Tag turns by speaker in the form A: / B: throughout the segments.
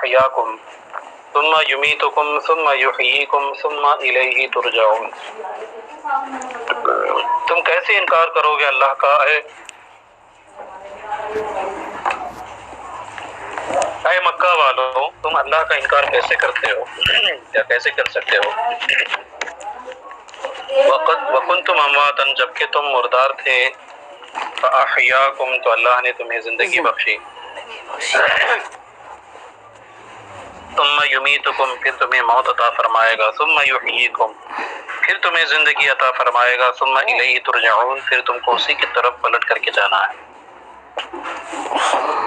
A: احیاکم ثم یمیتکم ثم یحییکم ثم الیہ ترجعون۔ تم کیسے انکار کرو گے اللہ کا اے مکہ والو، تم اللہ کا انکار کیسے کرتے ہو یا کیسے کر سکتے ہو؟ وَكُنْتُمْ أَمْوَاتًا، جبکہ تم مردار تھے، فَأَحْيَاكُمْ، تو اللہ نے تمہیں زندگی بخشی، ثُمَّ يُمِيتُكُمْ، پھر تمہیں موت عطا فرمائے گا، ثُمَّ يُحْيِيكُمْ، پھر تمہیں زندگی عطا فرمائے گا، ثُمَّ إِلَيْهِ تُرْجَعُونَ، پھر تم کو اسی کی طرف پلٹ کر کے جانا ہے۔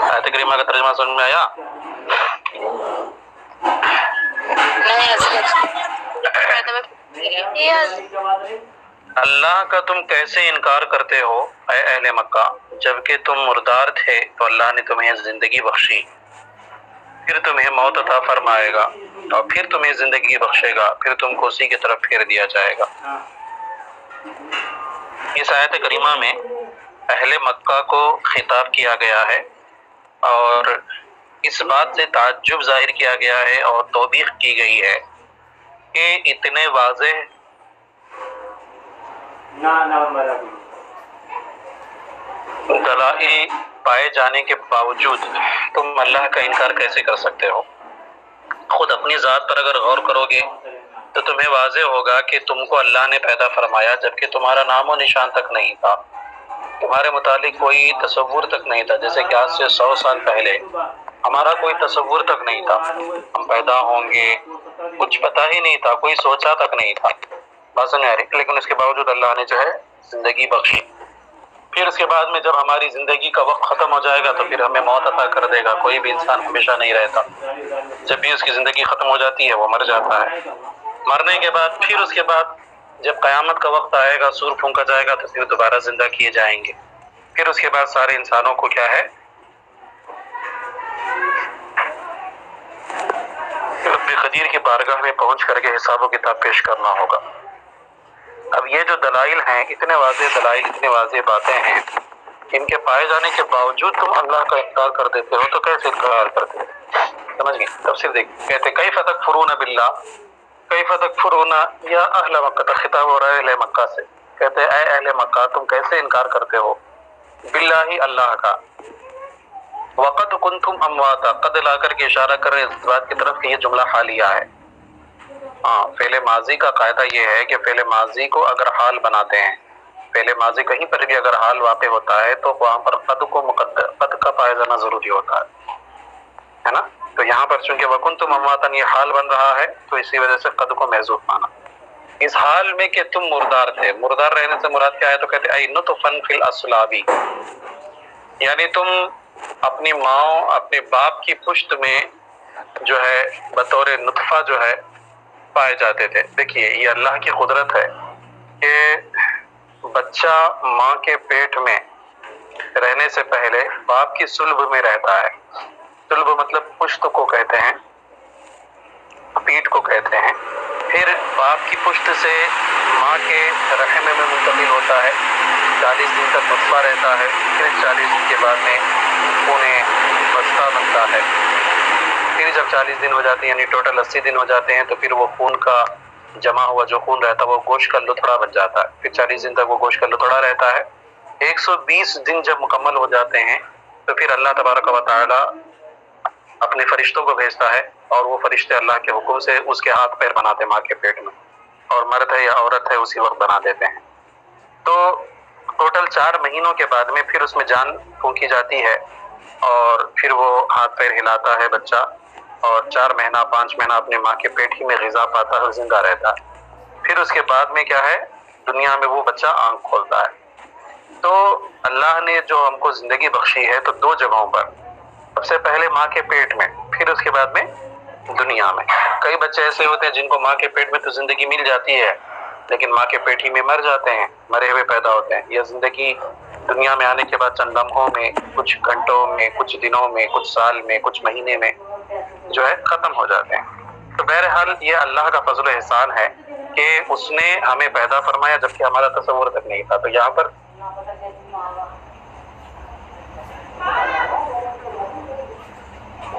A: آیت کریمہ کا ترجمہ سمجھ میں آیا؟ اللہ کا تم کیسے انکار کرتے ہو اے اہل مکہ، جبکہ تم مردار تھے تو اللہ نے تمہیں زندگی بخشی، پھر تمہیں موت عطا فرمائے گا اور پھر تمہیں زندگی بخشے گا، پھر تم کو اسی کی طرف پھیر دیا جائے گا۔ اس آیت کریمہ میں اہل مکہ کو خطاب کیا گیا ہے اور اس بات سے تعجب ظاہر کیا گیا ہے اور توبیخ کی گئی ہے کہ اتنے واضح دلائل پائے جانے کے باوجود تم اللہ کا انکار کیسے کر سکتے ہو؟ خود اپنی ذات پر اگر غور کرو گے تو تمہیں واضح ہوگا کہ تم کو اللہ نے پیدا فرمایا جبکہ تمہارا نام و نشان تک نہیں تھا، تمہارے متعلق کوئی تصور تک نہیں تھا، جیسے کہ آج سے 100 سال پہلے ہمارا کوئی تصور تک نہیں تھا ہم پیدا ہوں گے، کچھ پتہ ہی نہیں تھا، کوئی سوچا تک نہیں تھا، بات سمجھ آ رہی؟ لیکن اس کے باوجود اللہ نے جو ہے زندگی بخشی، پھر اس کے بعد میں جب ہماری زندگی کا وقت ختم ہو جائے گا تو پھر ہمیں موت عطا کر دے گا۔ کوئی بھی انسان ہمیشہ نہیں رہتا، جب بھی اس کی زندگی ختم ہو جاتی ہے وہ مر جاتا ہے، مرنے کے بعد پھر اس کے بعد جب قیامت کا وقت آئے گا، سور پھونکا جائے گا تو پھر دوبارہ زندہ کیے جائیں گے، پھر اس کے بعد سارے انسانوں کو کیا ہے رب قدیر کی بارگاہ میں پہنچ کر کے حساب و کتاب پیش کرنا ہوگا۔ اب یہ جو دلائل ہیں، اتنے واضح دلائل، اتنے واضح باتیں ہیں، ان کے پائے جانے کے باوجود تم اللہ کا انکار کر دیتے ہو، تو کیسے انکار کرتے ہو؟ سمجھ گئے؟ تفسیر دیکھ، کہتے کیف تکفرون باللہ، کیف تکفرون، یا اہل مکہ، خطاب ہو رہا ہے اہل مکہ سے، کہتے اے اہل مکہ تم کیسے انکار کرتے ہو باللہ، اللہ کا، وقد کنتم امواتا، قد لا کر کے اشارہ کر رہے اس بات کی طرف کہ یہ جملہ حالیہ ہے۔ ہاں، فعل ماضی کا قاعدہ یہ ہے کہ فعل ماضی کو اگر حال بناتے ہیں، فعل ماضی کہیں پر بھی اگر حال واقع ہوتا ہے تو وہاں پر قد کو قد کا پائے جانا ضروری ہوتا ہے نا؟ تو یہاں پر چونکہ وکنتم امواتا یہ حال بن رہا ہے تو اسی وجہ سے قد کو محذوف مانا۔ اس حال میں کہ تم مردار تھے، مردار رہنے سے مراد کیا ہے؟ تو کہتے اے نطفا فی الاسلاب، یعنی تم اپنی ماں اپنے باپ کی پشت میں جو ہے بطور نطفہ جو ہے پائے جاتے تھے۔ دیکھیے یہ اللہ کی قدرت ہے کہ بچہ ماں کے پیٹ میں رہنے سے پہلے باپ کی صلب میں رہتا ہے، صلب مطلب پشت کو کہتے ہیں، پیٹھ کو کہتے ہیں، پھر باپ کی پشت سے ماں کے رحم میں منتقل ہوتا ہے، 40 دن تک نطفہ رہتا ہے، پھر 40 دن کے بعد میں خون بستہ بنتا ہے، پھر جب 40 دن ہو جاتے ہیں یعنی ٹوٹل 80 دن ہو جاتے ہیں تو پھر وہ خون کا جمع ہوا جو خون رہتا ہے وہ گوشت کا لتھڑا بن جاتا ہے، پھر 40 دن تک وہ گوشت کا لتھڑا رہتا ہے، 120 دن جب مکمل ہو جاتے ہیں تو پھر اللہ تبارک و تعالی اپنے فرشتوں کو بھیجتا ہے اور وہ فرشتے اللہ کے حکم سے اس کے ہاتھ پیر بناتے ہیں ماں کے پیٹ میں، اور مرد ہے یا عورت ہے اسی وقت بنا دیتے ہیں۔ تو ٹوٹل 4 مہینوں کے بعد میں پھر اس میں جان پھونکی جاتی ہے اور پھر وہ ہاتھ پیر ہلاتا ہے بچہ، اور 4 مہینہ 5 مہینہ اپنے ماں کے پیٹ ہی میں غذا پاتا ہے اور زندہ رہتا ہے، پھر اس کے بعد میں کیا ہے دنیا میں وہ بچہ آنکھ کھولتا ہے۔ تو اللہ نے جو ہم کو زندگی بخشی ہے تو 2 جگہوں پر، سب سے پہلے ماں کے پیٹ میں، پھر اس کے بعد میں دنیا میں۔ کئی بچے ایسے ہوتے ہیں جن کو ماں کے پیٹ میں تو زندگی مل جاتی ہے لیکن ماں کے پیٹ ہی میں مر جاتے ہیں، مرے ہوئے پیدا ہوتے ہیں، یا زندگی دنیا میں آنے کے بعد چند لمحوں میں، کچھ گھنٹوں میں، کچھ دنوں میں، کچھ سال میں، کچھ مہینے میں جو ہے ختم ہو جاتے ہیں۔ تو بہرحال یہ اللہ کا فضل و احسان ہے کہ اس نے ہمیں پیدا فرمایا جبکہ ہمارا تصور تک نہیں تھا۔ تو یہاں پر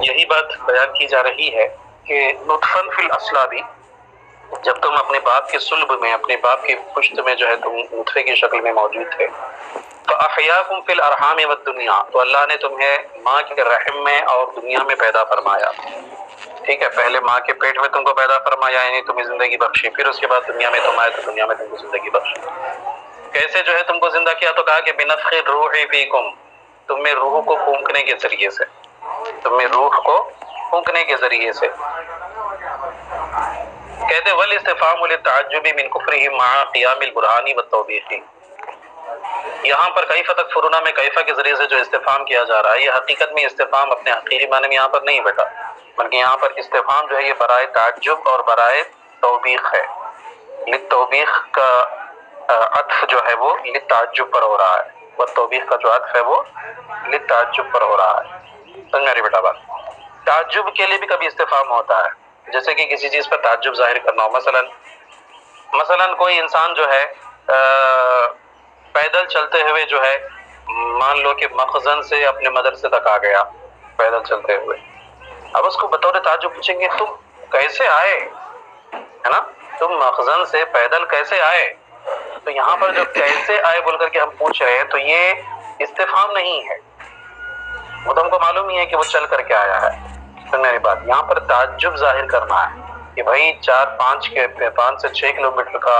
A: یہی بات بیان کی جا رہی ہے کہ نطفن فی الاصلابی، جب تم اپنے باپ کے صلب میں، اپنے باپ کی پشت میں جو ہے تم نطفے کی شکل میں موجود تھے، فَأَحْيَاكُمْ فِي الْأَرْحَامِ وَالدُّنْيَا، تو اللہ نے تمہیں ماں کے رحم میں اور دنیا میں پیدا فرمایا. ٹھیک ہے، پہلے ماں کے پیٹ میں تم کو پیدا فرمایا، یعنی تمہیں زندگی بخشی، پھر اس کے بعد دنیا میں تم آئے تو دنیا میں تم کو زندگی بخشی. کیسے جو ہے تم کو زندہ کیا؟ تو کہا کہ بِنَفْخِ الرُّوحِ فِيكُمْ، تم میں روح کو پھونکنے کے ذریعے سے، تم میں روح کو پھونکنے کے ذریعے سے. کہتے والاستفهام للتعجب من كفرهم مع قیام البرہانی والتوبیخ. یہاں پر کیف تکفرون میں کیفہ کے ذریعے سے جو استفہام کیا جا رہا ہے، یہ حقیقت میں استفہام اپنے حقیقی معنی میں یہاں پر نہیں بیٹا، بلکہ یہاں پر استفہام جو ہے یہ برائے تعجب اور برائے توبیخ ہے. للتوبیخ کا عطف جو ہے وہ للتعجب پر ہو رہا ہے، اور توبیخ کا جو عطف ہے وہ للتعجب پر ہو رہا ہے. سمجھ میں آ رہی بیٹا بات؟ تعجب کے لیے بھی کبھی استفہام ہوتا ہے، جیسے کہ کسی چیز پر تعجب ظاہر کرنا ہو. مثلا کوئی انسان جو ہے پیدل چلتے ہوئے جو ہے، مان لو کہ مخزن سے اپنے مدرسے تک آ گیا پیدل چلتے ہوئے. اب اس کو بطور تعجب پوچھیں گے تم کیسے آئے، ہے نا، تم مخزن سے پیدل کیسے آئے؟ تو یہاں پر جو کیسے آئے بول کر کے ہم پوچھ رہے ہیں تو یہ استفہام نہیں ہے، وہ تو ہم کو معلوم ہی ہے کہ وہ چل کر کے آیا ہے. تو میری بات یہاں پر تعجب ظاہر کرنا ہے کہ بھائی 5 سے 6 کلومیٹر کا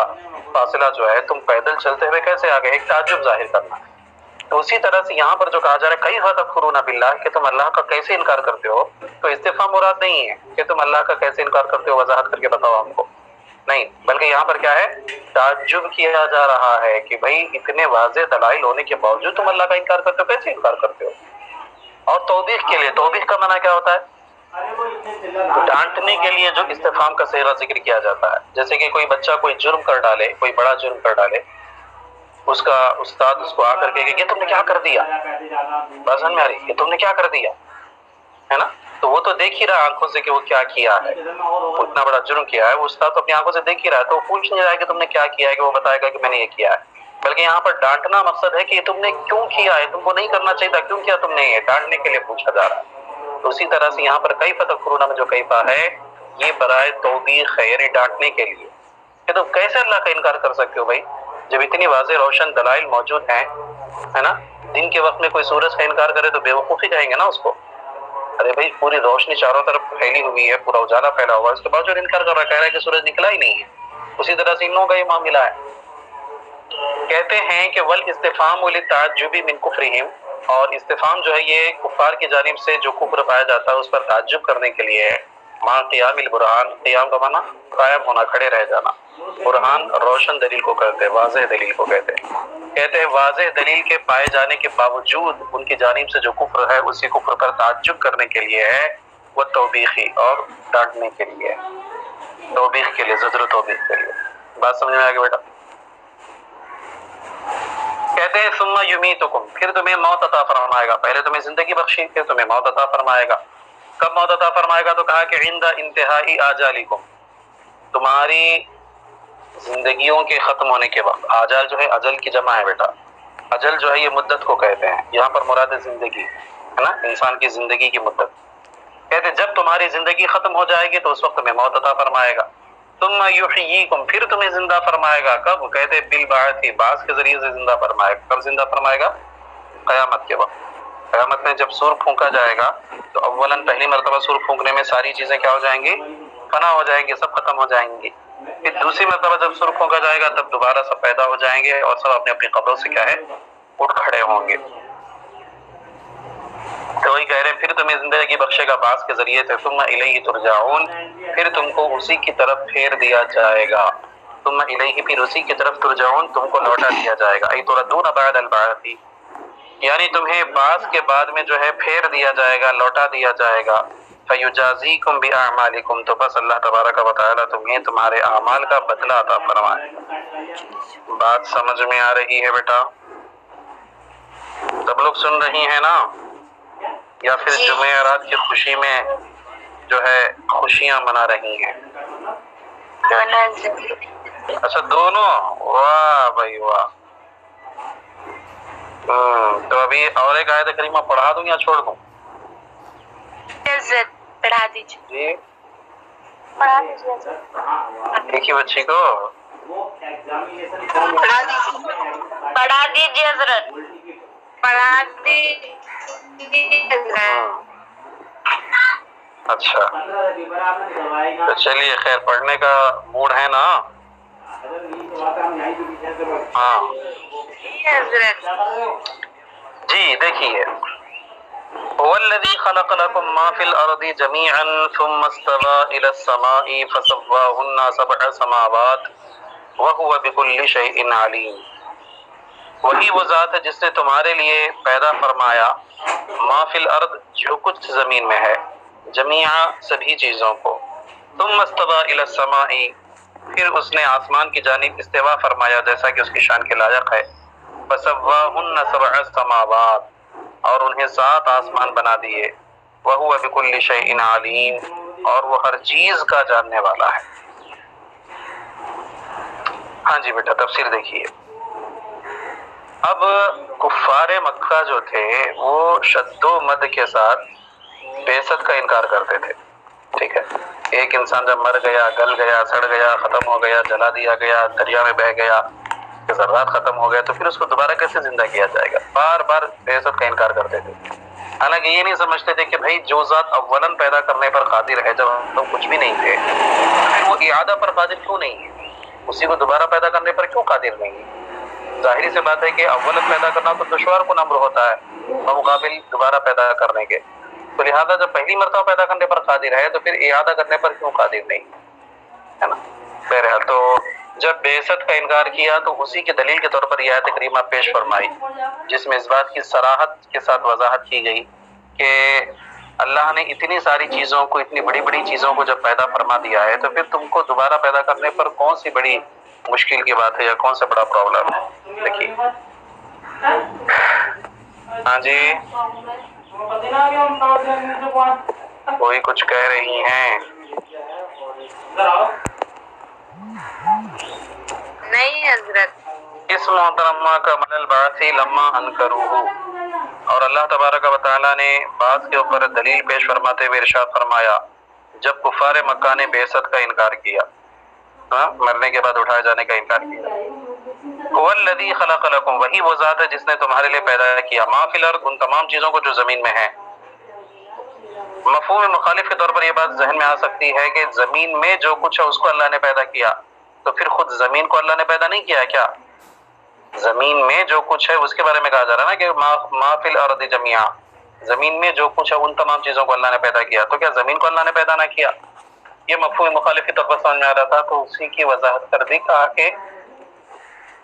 A: فاصلہ جو ہے تم پیدل چلتے ہوئے کیسے آ گئے، ایک تعجب ظاہر کرنا ہے. تو اسی طرح سے یہاں پر جو کہا جا رہا ہے کیف تکفرون باللہ، کہ تم اللہ کا کیسے انکار کرتے ہو، تو استفہام مراد نہیں ہے کہ تم اللہ کا کیسے انکار کرتے ہو، وضاحت کر کے بتاؤ ہم کو، نہیں، بلکہ یہاں پر کیا ہے، تعجب کیا جا رہا ہے کہ بھائی اتنے واضح دلائل ہونے کے باوجود تم اللہ کا انکار کرتے ہو، کیسے انکار کرتے ہو. اور توبیخ کے لیے، توبیخ کا معنی کیا ہوتا ہے؟ ڈانٹنے کے لیے جو استفہام کا صیغہ ذکر کیا جاتا ہے. جیسے کہ کوئی بچہ کوئی جرم کر ڈالے، کوئی بڑا جرم کر ڈالے، اس کا استاد اس کو آ کر کے کہ تم نے کیا کر دیا، بات سمجھ میں آ رہی ہے، کہ تم نے کیا کر دیا، ہے نا، تو وہ تو دیکھ ہی رہا آنکھوں سے کہ وہ کیا کیا ہے، وہ اتنا بڑا جرم کیا ہے، وہ استاد تو اپنی آنکھوں سے دیکھ ہی رہا ہے، تو وہ پوچھ نہیں رہا ہے کہ تم نے کیا کیا ہے کہ وہ بتائے گا کہ میں نے یہ کیا ہے، بلکہ یہاں پر ڈانٹنا مقصد ہے کہ تم نے کیوں کیا ہے، تم کو نہیں کرنا چاہیے تھا، کیوں کیا تم نے، یہ ڈانٹنے کے لیے پوچھا جا رہا ہے. تو اسی طرح سے یہاں پر کیف تکفرون میں جو کیفہ ہے یہ برائے توبیخ ہے، یعنی ڈانٹنے کے لیے کہ تم کیسے اللہ کا انکار کر سکتے ہو بھائی، جب اتنی واضح روشن دلائل موجود ہیں، ہے نا. دن کے وقت میں کوئی سورج کا انکار کرے تو بے وقوفی کہیں گے نا اس کو. ارے بھائی پوری روشنی چاروں طرف پھیلی ہوئی ہے، پورا اجالا پھیلا ہوا ہے، اس کے باوجود انکار کر رہا ہے، کہہ رہا ہے کہ سورج نکلا ہی نہیں ہے. اسی طرح سے ان لوگوں کا یہ معاملہ ہے. کہتے ہیں کہ والاستفهام للتعجب من کفرهم، اور استفہام جو ہے یہ کفار کی جانب سے جو کفر پایا جاتا ہے اس پر تعجب کرنے کے لیے ہے. ماں قیام البرہان، قیام کا معنی قائم ہونا، کھڑے رہ جانا. برہان روشن دلیل کو کہتے ہیں، واضح دلیل کو کہتے ہیں. کہتے ہیں واضح دلیل کے پائے جانے کے باوجود ان کی جانب سے جو کفر ہے اسی کفر پر تعجب کرنے کے لیے ہے، وہ توبیخی اور ڈانٹنے کے لیے، توبیخ کے لیے، زجر و توبیخ کے لیے. بات سمجھ میں آ گئی بیٹا؟ کہتے ہیں ثم یمیتکم، پھر تمہیں موت عطا فرمائے گا. پہلے تمہیں زندگی بخشی، پھر تمہیں موت عطا فرمائے گا. کب موت عطا فرمائے گا؟ تو کہا کہ عند انتہائی آجالکم، تمہاری زندگیوں کے ختم ہونے کے وقت. آجال جو ہے اجل کی جمع ہے بیٹا، اجل جو ہے یہ مدت کو کہتے ہیں، یہاں پر مراد زندگی ہے نا، انسان کی زندگی کی مدت. کہتے ہیں جب تمہاری زندگی ختم ہو جائے گی تو اس وقت میں موت عطا فرمائے گا. ثم یحییکم، پھر تمہیں زندہ فرمائے گا. کب؟ کہتے ہیں بالبعث، بعث کے ذریعے سے زندہ فرمائے گا. کب زندہ فرمائے گا؟ قیامت کے وقت. قیامت میں جب سور پھونکا جائے گا تو اولاً پہلی مرتبہ سور پھونکنے میں ساری چیزیں کیا ہو جائیں گی؟ فنا ہو جائیں گی، سب ختم ہو جائیں گی. پھر دوسری مرتبہ جب سور پھونکا جائے گا تب دوبارہ سب پیدا ہو جائیں گے اور سب اپنی اپنی قبروں سے کیا ہے؟ اٹھ کھڑے ہوں گے. تو وہی کہہ رہے ہیں پھر تمہیں زندگی بخشے گا بعث کے ذریعے سے. ثم الیہ ترجعون، پھر تم کو اسی کی طرف پھیر دیا جائے گا. ثم الیہ، پھر اسی کی طرف ترجعون، تم کو لوٹا دیا جائے گا. ای تردون بعد البعث، یعنی تمہیں بعث کے بعد میں جو ہے پھیر دیا جائے گا، لوٹا دیا جائے گا. فیجازیکم باعمالکم، تو بس اللہ تبارک و تعالی تمہیں تمہارے اعمال کا بدلہ عطا فرمائے گا. بات سمجھ میں آ رہی ہے بیٹا؟ سب لوگ سن رہی ہیں نا؟ یا پھر جمعرات کی خوشی میں جو ہے خوشیاں منا رہی ہیں؟ اچھا دونوں، واہ بھائی واہ. تو ابھی اور ایک آیت کریمہ پڑھا دوں یا چھوڑ دوں؟
B: حضرت پڑھا دیجیے.
A: جی
B: پڑھا دیجیے حضرت.
A: دیکھیے بچی کو
B: پڑھا دیجیے حضرت. پڑھا دیجیے حضرت.
A: اچھا تو چلیے خیر پڑھنے کا موڈ ہے نا؟ ہاں
B: جی حضرت.
A: جی دیکھیے هو الذي خلق لكم ما في الأرض جميعا ثم استوى إلى السماء فسواهن سبع سماوات وهو بكل شيء عليم. وہی وہ ذات ہے جس نے تمہارے لیے پیدا فرمایا ما فی الارض جو کچھ زمین میں ہے جمیعا سبھی چیزوں کو ثم استوى إلى السماء پھر اس نے آسمان کی جانب استوا فرمایا جیسا کہ اس کی شان کے لائق ہے فسواهن سبع سماوات اور انہیں 7 آسمان بنا دیے وَهُوَ بِكُلِّ شَيْءٍ عَلِيمٌ اور وہ ہر چیز کا جاننے والا ہے. ہاں جی بیٹا تفسیر دیکھیے. اب کفار مکہ جو تھے وہ شد و مد کے ساتھ بعثت کا انکار کرتے تھے. ٹھیک ہے ایک انسان جب مر گیا گل گیا سڑ گیا ختم ہو گیا جلا دیا گیا دریا میں بہہ گیا ذرات ختم ہو گئے تو پھر اس کو دوبارہ کیسے زندہ کیا جائے گا؟ بار بار بعثت کا انکار کرتے تھے. حالانکہ یہ نہیں سمجھتے تھے کہ بھائی جو ذات اولاً پیدا کرنے پر قادر ہے جب ہم کچھ بھی نہیں تھے پھر وہ اعادہ پر قادر کیوں نہیں ہے؟ اسی کو دوبارہ پیدا کرنے پر کیوں قادر نہیں ہے؟ ظاہری سی بات ہے کہ اولاً پیدا کرنا تو دشوار کن امر ہوتا ہے بمقابل دوبارہ پیدا کرنے کے. تو لہٰذا جب پہلی مرتبہ پیدا کرنے پر قادر ہے تو پھر اعادہ کرنے پر کیوں قادر نہیں ہے نا؟ بہرحال تو جب بعثت کا انکار کیا تو اسی کی دلیل کے طور پر یہ آیت کریمہ پیش فرمائی جس میں اس بات کی صراحت کے ساتھ وضاحت کی گئی کہ اللہ نے اتنی ساری چیزوں کو اتنی بڑی بڑی چیزوں کو جب پیدا فرما دیا ہے تو پھر تم کو دوبارہ پیدا کرنے پر کون سی بڑی مشکل کی بات ہے یا کون سا بڑا پرابلم ہے؟ دیکھیے ہاں جی کوئی کچھ کہہ رہی ہیں؟
B: نہیں حضرت.
A: اس محترمہ کا من البعثی لما انکروہ اور اللہ تبارک و تعالیٰ نے بعض کے اوپر دلیل پیش فرماتے ہوئے ارشاد فرمایا جب کفار مکہ نے بعثت کا انکار کیا مرنے کے بعد اٹھائے جانے کا انکار کیا. هو الذی خلق لکم وہی وہ ذات ہے جس نے تمہارے لیے پیدا کیا ما فی الارض ان تمام چیزوں کو جو زمین میں ہیں. مفہوم مخالف کے طور پر یہ بات ذہن میں آ سکتی ہے کہ زمین میں جو کچھ ہے اس کو اللہ نے پیدا کیا تو پھر خود زمین کو اللہ نے پیدا نہیں کیا کیا؟ زمین میں جو کچھ ہے اس کے بارے میں کہا جا رہا ہے نا کہ ما فی الارض جمیعا زمین میں جو کچھ ہے ان تمام چیزوں کو اللہ نے پیدا کیا تو کیا زمین کو اللہ نے پیدا نہ کیا؟ یہ مفہوم مخالف کے طور پر سمجھ میں آ رہا تھا تو اسی کی وضاحت کر دی. کہا کہ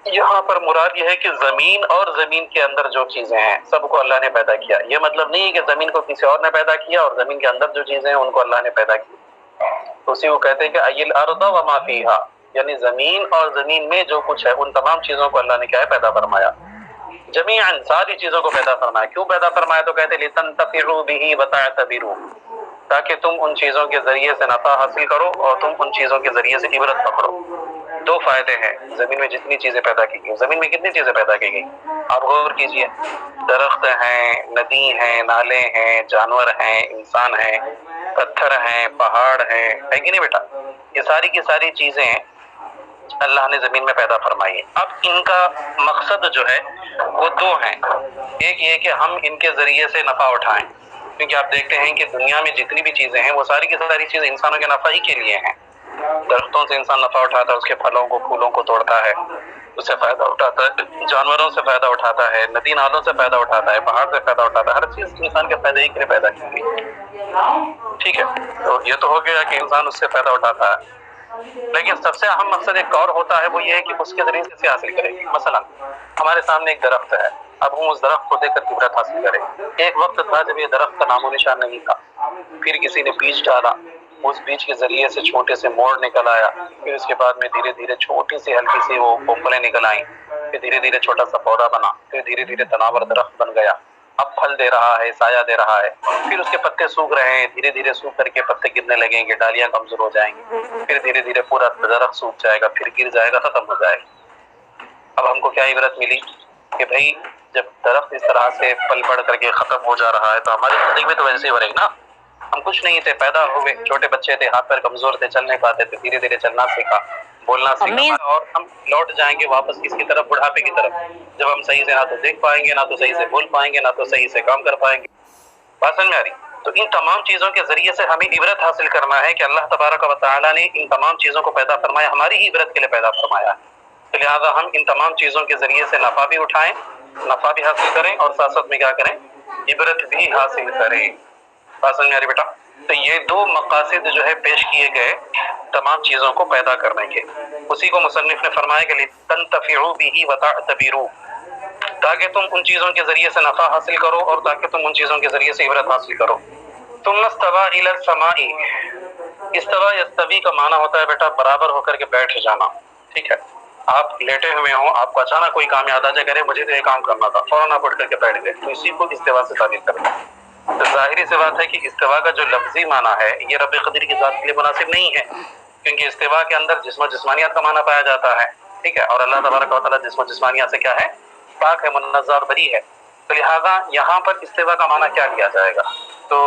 A: یہاں پر مراد یہ ہے کہ زمین اور زمین کے اندر جو چیزیں ہیں سب کو اللہ نے پیدا کیا. یہ مطلب نہیں ہے کہ زمین کو کسی اور نے پیدا کیا اور زمین کے اندر جو چیزیں ہیں ان کو اللہ نے پیدا کیا. تو اسی کو کہتے ہیں کہ ای الارض وما فیہا یعنی زمین اور زمین میں جو کچھ ہے ان تمام چیزوں کو اللہ نے کیا ہے پیدا فرمایا. جمیعاً ساری چیزوں کو پیدا فرمایا. کیوں پیدا فرمایا؟ تو کہتے ہیں لتنتفعوا بہ وتعتبروا تاکہ تم ان چیزوں کے ذریعے سے نفع حاصل کرو اور تم ان چیزوں کے ذریعے سے عبرت پکڑو. 2 فائدے ہیں زمین میں جتنی چیزیں پیدا کی گئی. زمین میں کتنی چیزیں پیدا کی گئی آپ غور کیجئے. درخت ہیں ندی ہیں نالے ہیں جانور ہیں انسان ہیں پتھر ہیں پہاڑ ہیں ہے کہ نہیں بیٹا؟ یہ ساری کی ساری چیزیں اللہ نے زمین میں پیدا فرمائی ہیں. اب ان کا مقصد جو ہے وہ 2 ہیں. ایک یہ کہ ہم ان کے ذریعے سے نفع اٹھائیں کیونکہ آپ دیکھتے ہیں کہ دنیا میں جتنی بھی چیزیں ہیں وہ ساری کی ساری چیزیں انسانوں کے نفع ہی کے لیے ہیں. درختوں سے انسان نفع اٹھاتا ہے اس کے پھلوں کو پھولوں کو توڑتا ہے اس سے فائدہ اٹھاتا ہے جانوروں سے فائدہ اٹھاتا ہے ندی نالوں سے فائدہ اٹھاتا ہے پہاڑ سے فائدہ اٹھاتا ہے. ہر چیز انسان کے فائدے ہی کے لیے پیدا کی گئی. ٹھیک ہے تو یہ تو ہو گیا کہ انسان اس سے فائدہ اٹھاتا ہے لیکن سب سے اہم مقصد ایک اور ہوتا ہے وہ یہ ہے کہ اس کے ذریعے سے حاصل کرے. مثلا ہمارے سامنے ایک درخت ہے اب ہم اس درخت کو دیکھ کر عبرت حاصل کریں. ایک وقت تھا جب یہ درخت کا نام و نشان نہیں تھا پھر کسی نے بیج ڈالا اس بیج کے ذریعے سے چھوٹے سے موڑ نکل آیا پھر اس کے بعد میں دھیرے دھیرے چھوٹی سی ہلکی سی وہ پھوپھلیں نکل آئیں پھر دھیرے دھیرے چھوٹا سا پودا بنا پھر دھیرے دھیرے تناور درخت بن گیا. اب پھل دے رہا ہے سایہ دے رہا ہے پھر اس کے پتے سوکھ رہے ہیں دھیرے دھیرے سوکھ کر کے پتے گرنے لگیں گے ڈالیاں کمزور ہو جائیں گی پھر دھیرے دھیرے پورا درخت سوکھ جائے گا پھر گر جائے گا ختم ہو جائے گا. اب ہم کو کیا عبرت ملی کہ بھائی جب درخت اس طرح سے پل بڑھ کر کے ختم ہو جا رہا ہے تو ہماری زندگی میں تو ویسے ہی ہو رہی نا. ہم کچھ نہیں تھے، پیدا ہوئے چھوٹے بچے تھے، ہاتھ پیر کمزور تھے، چل نہیں پاتے تھے، دھیرے دھیرے چلنا سیکھا، بولنا سیکھا، اور ہم لوٹ جائیں گے واپس کس کی طرف؟ بڑھاپے کی طرف، جب ہم صحیح سے نہ تو دیکھ پائیں گے، نہ تو صحیح سے بول پائیں گے، نہ تو صحیح سے کام کر پائیں گے۔ بات سمجھ میں آ رہی؟ تو ان تمام چیزوں کے ذریعے سے ہمیں عبرت حاصل کرنا ہے کہ اللہ تبارک و تعالیٰ نے ان تمام چیزوں کو پیدا فرمایا، ہماری ہی عبرت کے لیے پیدا فرمایا ہے، تو لہٰذا ہم ان تمام چیزوں کے ذریعے سے نفع بھی اٹھائیں، نفع بھی حاصل کریں، اور ساتھ ساتھ میں کیا کریں؟ عبرت بھی حاصل کریں۔ بات سمجھ میں آ رہی بیٹا؟ تو یہ دو مقاصد جو ہے پیش کیے گئے تمام چیزوں کو پیدا کرنے کے، اسی کو مصنف نے فرمایا کہ لِتَنْتَفِعُوا بِهِ وَتَعْتَبِرُوا، تاکہ تم ان چیزوں کے ذریعے سے نفع حاصل کرو اور تاکہ تم ان چیزوں کے ذریعے سے عبرت حاصل کرو۔ ثُمَّ اسْتَوَىٰ إِلَى السَّمَاءِ، استوا یستوی کا معنی ہوتا ہے بیٹا برابر ہو کر کے بیٹھ جانا، ٹھیک ہے؟ آپ لیٹے ہوئے ہوں، آپ کو اچانک کوئی کام یاد آ جائے، کرے مجھے تو یہ کام کرنا تھا، فوراً آپ اٹھ کر کے بیٹھ گئے، تو اسی کو استوا سے تعبیر کرتے ہیں۔ تو ظاہری سی بات ہے کہ استوا کا جو لفظی معنی ہے یہ رب قدیر کی ذات کے لیے مناسب نہیں ہے، کیونکہ استوا کے اندر جسم و جسمانیت کا معنی پایا جاتا ہے، ٹھیک ہے؟ اور اللہ تبارک و تعالیٰ جسم و جسمانیت سے کیا ہے؟ پاک ہے، منزہ اور بری ہے، تو لہٰذا یہاں پر استوا کا معنی کیا لیا جائے گا؟ تو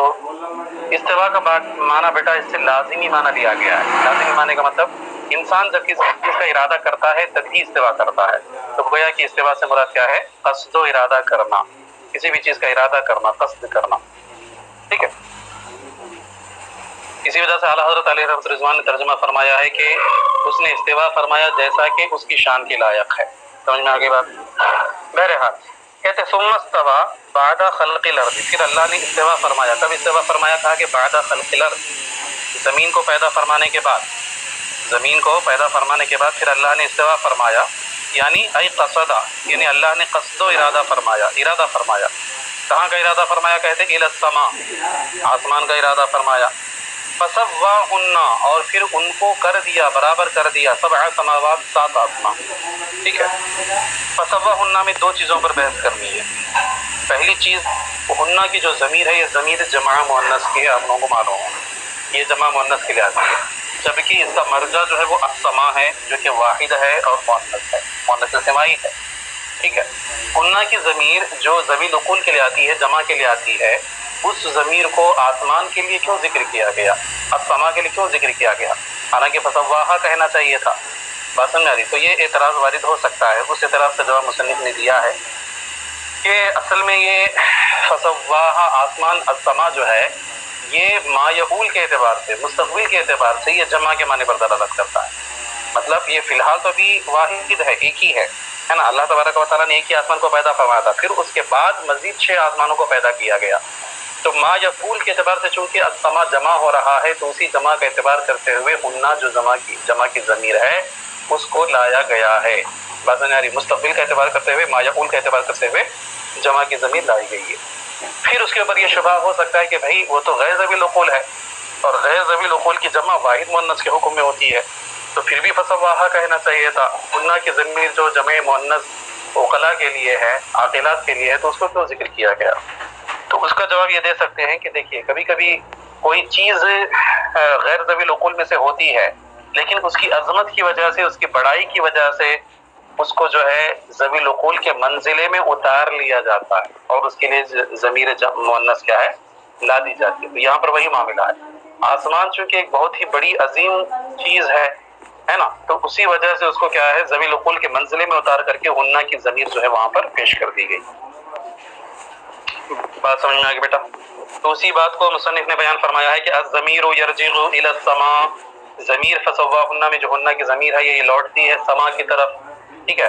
A: استوا کا معنی بیٹا اس سے لازمی معنی لیا گیا ہے۔ لازمی معنی کا مطلب انسان جب کسی چیز کا ارادہ کرتا ہے تبھی استوا کرتا ہے، تو گویا کہ استوا سے مراد کیا ہے؟ قصد و ارادہ کرنا، کسی بھی چیز کا ارادہ کرنا، قصد کرنا، ٹھیک ہے؟ اسی وجہ سے اعلیٰ حضرت علیہ رضوان نے ترجمہ فرمایا ہے کہ اس نے استوا فرمایا جیسا کہ اس کی شان کے لائق ہے۔ سمجھ میں آگے بات؟ بہرحال کہتے ثم استوى بعد خلق الارض، پھر اللہ نے استوا فرمایا، کب استوا فرمایا؟ کہا کہ بعد خلق الارض، زمین کو پیدا فرمانے کے بعد، زمین کو پیدا فرمانے کے بعد پھر اللہ نے استوا فرمایا، یعنی ای قصدا، یعنی اللہ نے قصد و ارادہ فرمایا، ارادہ فرمایا۔ کہاں کا ارادہ فرمایا؟ کہتے الی السماء، آسمان کا ارادہ فرمایا۔ فسواہن، اور پھر ان کو کر دیا، برابر کر دیا، سبع سماوات، 7 آسمان، ٹھیک ہے؟ فسواہن میں دو چیزوں پر بحث کرنی ہے۔ پہلی چیز، ہنہ کی جو ضمیر ہے یہ ضمیر جمع مؤنث کی ہے، آپ لوگوں کو معلوم ہو، یہ جمع مؤنث کے لیے آتی ہے، جبکہ اس کا مرجع جو ہے وہ السماء ہے جو کہ واحد ہے اور مؤنث ہے، مؤنث سمائی ہے، ٹھیک ہے؟ ہنہ کی ضمیر جو ذوی العقول کے لیے آتی ہے، جمع کے لیے آتی ہے، اس ضمیر کو آسمان کے لیے کیوں ذکر کیا گیا، السماء کے لیے کیوں ذکر کیا گیا؟ حالانکہ فسواہا کہنا چاہیے تھا۔ بات سمجھ آ رہی؟ تو یہ اعتراض وارد ہو سکتا ہے، اس اعتراض کا جواب مصنف نے دیا ہے کہ اصل میں یہ فسواہا، آسمان، السماء جو ہے یہ ما یعول کے اعتبار سے، مستقبل کے اعتبار سے یہ جمع کے معنی پر دلالت کرتا ہے، مطلب یہ فی الحال تو ابھی واحد ہے، ایک ہی ہے نا؟ اللہ تبارک و تعالیٰ نے ایک ہی آسمان کو پیدا فرمایا تھا، پھر اس کے بعد مزید 6 آسمانوں کو پیدا کیا گیا، تو ما یفعول کے اعتبار سے چونکہ السماء جمع ہو رہا ہے تو اسی جمع کا اعتبار کرتے ہوئے ہنہ جو جمع کی ضمیر ہے اس کو لایا گیا ہے۔ بات سمجھ آ رہی؟ مستقبل کا اعتبار کرتے ہوئے، ما یفعول کا اعتبار کرتے ہوئے جمع کی ضمیر لائی گئی ہے۔ پھر اس کے اوپر یہ شبہ ہو سکتا ہے کہ بھائی وہ تو غیر ذوی العقول ہے، اور غیر ذوی العقول کی جمع واحد مؤنث کے حکم میں ہوتی ہے، تو پھر بھی فسواہا کہنا چاہیے تھا۔ ہنہ کی ضمیر جو جمع مؤنث عقلاء کے لیے ہے، عاقلات کے لیے ہے، تو اس کو کیوں ذکر کیا گیا؟ تو اس کا جواب یہ دے سکتے ہیں کہ دیکھیے کبھی کبھی کوئی چیز غیر ذوی العقول میں سے ہوتی ہے، لیکن اس کی عظمت کی وجہ سے، اس کی بڑائی کی وجہ سے اس کو جو ہے ذوی العقول کے منزلے میں اتار لیا جاتا ہے، اور اس کے لیے ضمیر مؤنث کیا ہے؟ لا دی جاتی ہے۔ تو یہاں پر وہی معاملہ ہے، آسمان چونکہ ایک بہت ہی بڑی عظیم چیز ہے نا، تو اسی وجہ سے اس کو کیا ہے؟ ذوی العقول کے منزلے میں اتار کر کے ہنہ کی ضمیر جو ہے وہاں پر پیش کر دی گئی۔ بات سمجھ میں آ گئی بیٹا؟ تو اسی بات کو مصنف نے بیان فرمایا ہے کہ الضمیر یرجع الی السماء، ضمیر فسواہن میں جو ہنہ کی ضمیر ہے یہ لوٹتی ہے سما کی طرف، ٹھیک ہے؟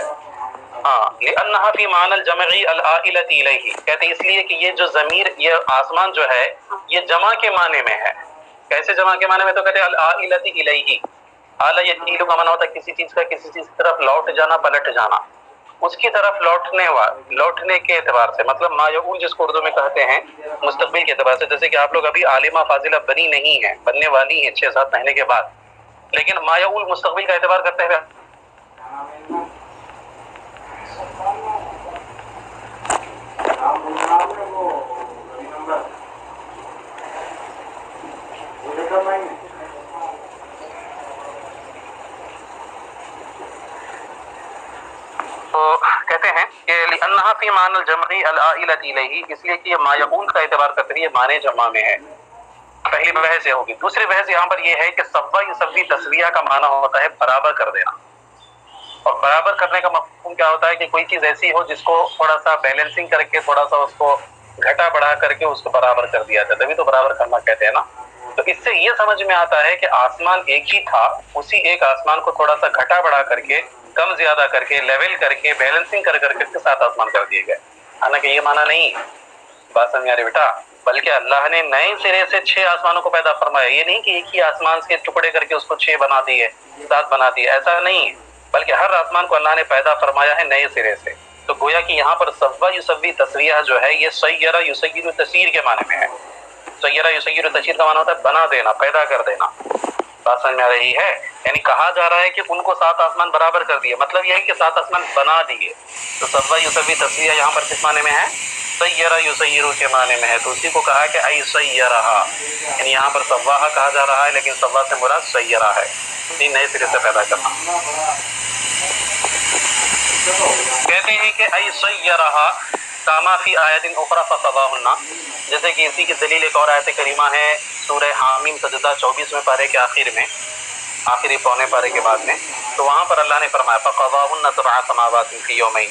A: ہاں، لأنها فی معنی الجمع العائلۃ الیہ، کہتے ہیں اس لیے کہ یہ جو ضمیر، یہ آسمان جو ہے یہ جمع کے معنی میں ہے۔ کیسے جمع کے معنی میں؟ تو کہتے ہیں العائلۃ الیہ، آل یتیل کا معنی ہوتا ہے کسی چیز کا کسی چیز کی طرف لوٹ جانا، پلٹ جانا، اس کی طرف لوٹنے کے اعتبار سے، مطلب ما یعول جس کو اردو میں کہتے ہیں مستقبل کے اعتبار سے، جیسے کہ آپ لوگ ابھی عالمہ فاضلہ بنی نہیں ہیں، بننے والی ہیں 6-7 مہینے کے بعد، لیکن ما یعول مستقبل کا اعتبار کرتے ہوئے تو کہتے ہیں کہ لأنها فی معنی الجمع العائلۃ الیہ، اس لیے کہ یہ ما یعول کا اعتبار کرتے ہیں، یہ معنی جمع میں ہے۔ پہلی بحث یہ ہوگی. دوسری بحث یہاں پر یہ ہے کہ سوا یسوی تسویہ کا معنی ہوتا ہے برابر کر دینا. اور برابر کرنے کا مفہوم کیا ہوتا ہے کہ کوئی چیز ایسی ہو جس کو تھوڑا سا بیلنسنگ کر کے تھوڑا سا اس کو گھٹا بڑھا کر کے اس کو برابر کر دیا جائے, تبھی تو برابر کرنا کہتے ہیں نا. تو اس سے یہ سمجھ میں آتا ہے کہ آسمان ایک ہی تھا, اسی ایک آسمان کو تھوڑا سا گھٹا بڑھا کر کے, کم زیادہ کر کے, لیول کر کے, بیلنسنگ کر کر کے 7 آسمان کر دیے گئے. حالانکہ یہ معنی نہیں, بات سمجھ آ رہی بیٹا, بلکہ اللہ نے نئے سرے سے 6 آسمانوں کو پیدا فرمایا. یہ نہیں کہ ایک ہی آسمان سے ٹکڑے کر کے اس کو 6 بنا دیے, 7 بنا دیے, ایسا نہیں, بلکہ ہر آسمان کو اللہ نے پیدا فرمایا ہے نئے سرے سے. تو گویا کہ یہاں پر سوا یسوی تسویہ جو ہے یہ سیرہ یسیر تسیر کے معنی میں ہے. سیرہ یسیر تسیر کا معنی ہوتا ہے بنا دینا, پیدا کر دینا. بات سمجھ میں آ رہی ہے؟ یعنی کہا جا رہا ہے کہ ان کو 7 آسمان برابر کر دیے, مطلب یہ ہے کہ 7 آسمان بنا دیے. تو سوا یسوی تسویہ یہاں پر کس معنی میں ہے؟ سیرہ یسیر کے معنی میں ہے. تو اسی کو کہا کہ ای سیرہا, یعنی یہاں پر سواہا کہا جا رہا ہے, لیکن سوا سے مراد سیرہ ہے, نئے سرے سے پیدا کرنا. کہتے ہیں کہ ای سیرہا کاما فی آیت اخری فقضاہن, جیسے کہ اسی کی دلیل ایک اور آیت کریمہ ہے سورہ حامیم سجدہ 24ویں پارے کے آخر میں, آخری پونے پارے کے بعد میں. تو وہاں پر اللہ نے فرمایا فقضاہن 7 سماوات فی یومین,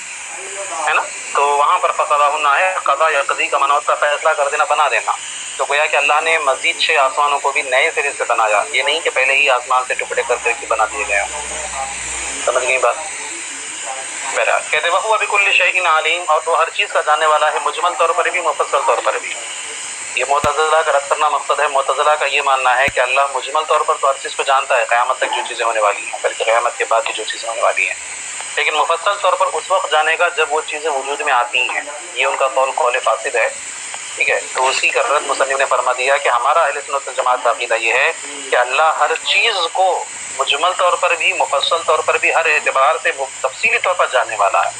A: ہے نا. تو وہاں پر فقضاہن ہے, قضا یقضی کا معنی ہوتا ہے فیصلہ کر دینا, بنا دینا. تو گویا کہ اللہ نے مزید 6 آسمانوں کو بھی نئے سرے سے بنایا, یہ نہیں کہ پہلے ہی آسمان سے ٹکڑے کر کے بنا دیے گئے ہوں. سمجھ گئی بات؟ بہرحال کہتے وہ بکل شیء علیم, اور وہ ہر چیز کا جاننے والا ہے, مجمل طور پر بھی مفصل طور پر بھی. یہ معتزلہ کا رد کرنا مقصد ہے. معتزلہ کا یہ ماننا ہے کہ اللہ مجمل طور پر تو ہر چیز کو جانتا ہے, قیامت تک جو چیزیں ہونے والی ہیں, بلکہ قیامت کے بعد کی جو چیزیں ہونے والی ہیں, لیکن مفصل طور پر اس وقت جانے گا جب وہ چیزیں وجود میں آتی ہیں. یہ ان کا قول فاسد ہے, ٹھیک ہے. تو اسی کا رد مصنف نے فرما دیا کہ ہمارا اہل سنت والجماعت کا عقیدہ یہ ہے کہ اللہ ہر چیز کو مجمل طور پر بھی, مفصل طور پر بھی, ہر اعتبار سے تفصیلی طور پر جاننے والا ہے.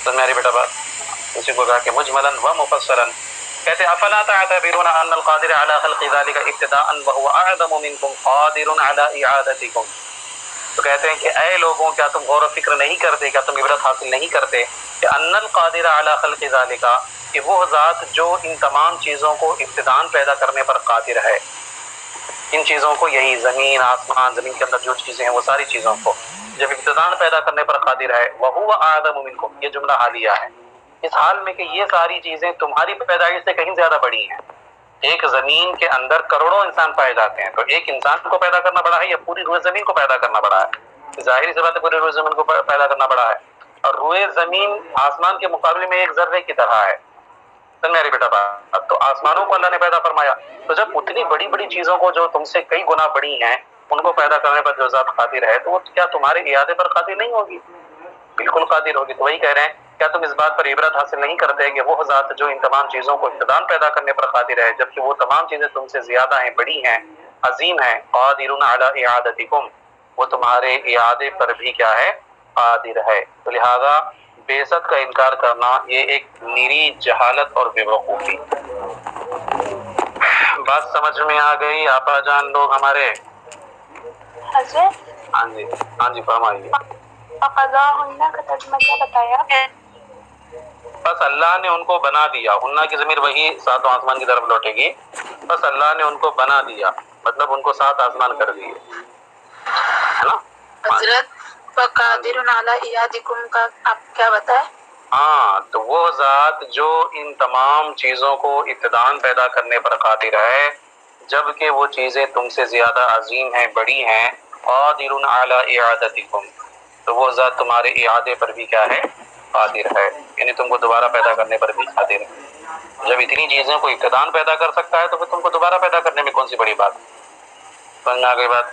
A: تو میری بیٹا بات اسی کو کہا کہ مجملاً و مفصلاً. کہتے افلا تعتبرون ان القادر على خلق ذلك ابتداء وهو اعظم منكم قادر على اعادتكم. تو کہتے ہیں کہ اے لوگوں, کیا تم غور و فکر نہیں کرتے, کیا تم عبرت حاصل نہیں کرتے کہ ان القادر على خلق ذلك, کہ وہ ذات جو ان تمام چیزوں کو ابتداء پیدا کرنے پر قادر ہے, ان چیزوں کو, یہی زمین, آسمان, زمین کے اندر جو چیزیں ہیں وہ ساری چیزوں کو جب ابتداء پیدا کرنے پر قادر ہے, وهو اعظم منكم, یہ جملہ حالیہ ہے, اس حال میں کہ یہ ساری چیزیں تمہاری پیدائش سے کہیں زیادہ بڑی ہیں. ایک زمین کے اندر کروڑوں انسان پائے جاتے ہیں, تو ایک انسان کو پیدا کرنا بڑا ہے یا پوری روئے زمین کو پیدا کرنا بڑا ہے؟ ظاہری سی بات ہے, پوری روئے زمین کو پیدا کرنا بڑا ہے. اور روئے زمین آسمان کے مقابلے میں ایک ذرے کی طرح ہے. میری بیٹا بات, تو آسمانوں کو اللہ نے پیدا فرمایا, تو جب اتنی بڑی بڑی چیزوں کو جو تم سے کئی گنا بڑی ہیں ان کو پیدا کرنے پر جو ذات قادر ہے, تو وہ کیا تمہارے اعادے پر قادر نہیں ہوگی؟ بالکل قادر ہوگی. تو وہی کہہ رہے ہیں, کیا تم اس بات پر عبرت حاصل نہیں کرتے کہ وہ ذات جو ان تمام چیزوں کو ابتداء پیدا کرنے پر قادر ہے, جبکہ وہ تمام چیزیں تم سے زیادہ ہیں, بڑی ہیں, عظیم ہیں, قادر علی اعادتکم, وہ تمہارے اعادے پر بھی کیا ہے؟ قادر ہے. تو لہذا بعثت کا انکار کرنا یہ ایک نیری جہالت اور بے وقوفی. بات سمجھ میں آ گئی آپا جان لوگ ہمارے؟
B: حضرت
A: ہاں جی, ہاں جی فرمائیے.
B: فقضاہن کا ترجمہ کیا بتایا؟
A: بس اللہ نے ان کو بنا دیا. ہنہ کی ضمیر وہی 7 آسمان کی طرف لوٹے گی. بس اللہ نے ان کو بنا دیا, مطلب ان کو 7 آسمان کر دیے, ہے نا.
B: حضرت فقادر علی اعادتکم کا آپ کیا بتائیں؟
A: ہاں, تو وہ ذات جو ان تمام چیزوں کو ابتداء پیدا کرنے پر قادر ہے, جبکہ وہ چیزیں تم سے زیادہ عظیم ہیں, بڑی ہیں, قادر علی اعادتکم, تو وہ ذات تمہارے اعادے پر بھی کیا ہے؟ قادر ہے. یعنی تم کو دوبارہ پیدا کرنے پر بھی قادر ہے. جب اتنی چیزوں کو ابتداء پیدا کر سکتا ہے تو پھر تم کو دوبارہ پیدا کرنے میں کون سی بڑی بات؟ سمجھ میں آ گئی بات؟